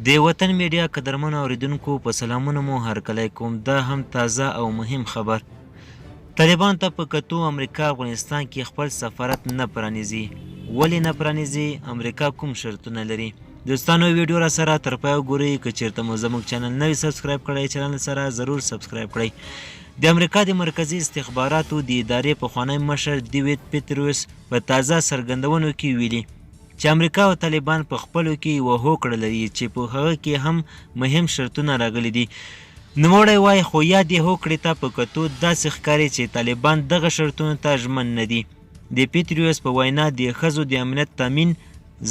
د وطن میډیا قدرمنو اوریدونکو په سلامونه مو هرکلی کوم. دا هم تازه او مهم خبر. طالبان ته په کتو امریکا افغانستان کې خپل سفارت نه پرانیزي. ولې نه پرانیزي؟ امریکا کوم شرطونه لري؟ دوستانو ویډیو را سره تر پای وګورئ. که چیرته مو زموږ چینل نوی سبسکرایب کړئ چینل سره ضرور سبسکرایب کړئ. د امریکا د مرکزي استخباراتو د ادارې پخوانی مشر ډیوید پیټروس په تازه څرګندونو کې ویلي چې امریکا او طالبان په خپلو کې یوه هوکړه لري چې په هغه کې هم مهم شرطونه راغلي دي. نوموړی وایي خو یا دې هوکړې ته په کتو داسې ښکاري چې طالبان دغه شرطونو ته ژمن نه دي. د پیټریوس په وینا د ښځو د امنیت تامین،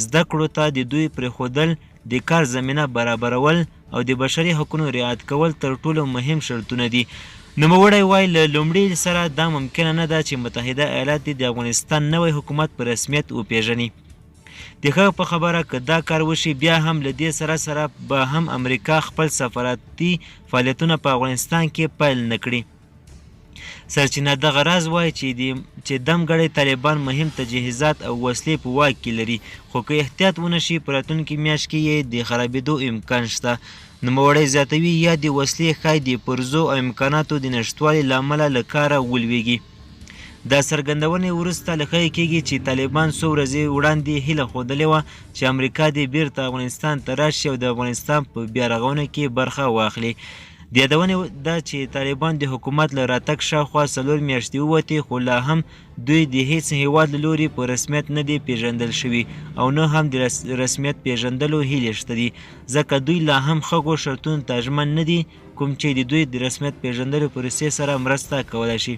زده کړو ته د دوی پرېښودل، د کار زمینه برابرول او د بشري حقونو رعایت کول تر ټولو مهم شرطونه دي. نوموړی وایي له لومړي سره دا ممکنه نه ده چې متحده ایالات د افغانستان نوی حکومت په رسمیت وپېژني. د هغه په خبره که دا کار وشي بیا هم له دې سره به هم امریکا خپل سفارتي فعالیتونه په افغانستان کې پیل نه کړي. سرچینه دغه راز وایي چې دمګړی طالبان مهم تجهیزات او وسلې په واک کې لري، خو که احتیاط ونه شي په راتلونکي میاشت کې یې د خرابېدو امکان شته. نوموړی زیاتوي یا د وسلې ښایي د پرزو او امکاناتو د نشتوالي له امله له کاره ولویږي. دا څرګندونې وروسته له ښایي کېږي چې طالبان څو ورځې وړاندې هیله ښودلې وه چې امریکا دې بیرته افغانستان ته راشي او د افغانستان په بیا رغونه کې برخه واخلي. د یادونې ده چې طالبان د حکومت له راتګ شاوخوا 4 میاشتې ووتې، خو لا هم دوی د هیڅ هیواد له لوري په رسمیت نه دي پیژندل شوي او نه هم د رسمیت پیژندلو هیلې شته دي، ځکه دوی لا هم هغو شرطونو ته ژمن نه دي کوم چې د دوی د رسمیت پیژندلو پروسې سره مرسته کولی شي.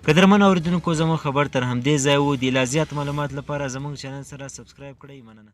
قدرمنو اوریدونکو زموږ خبر تر همدې ځای و. د لا زیات معلومات لپاره زموږ چینل سره سبسکرایب کړئ. مننه.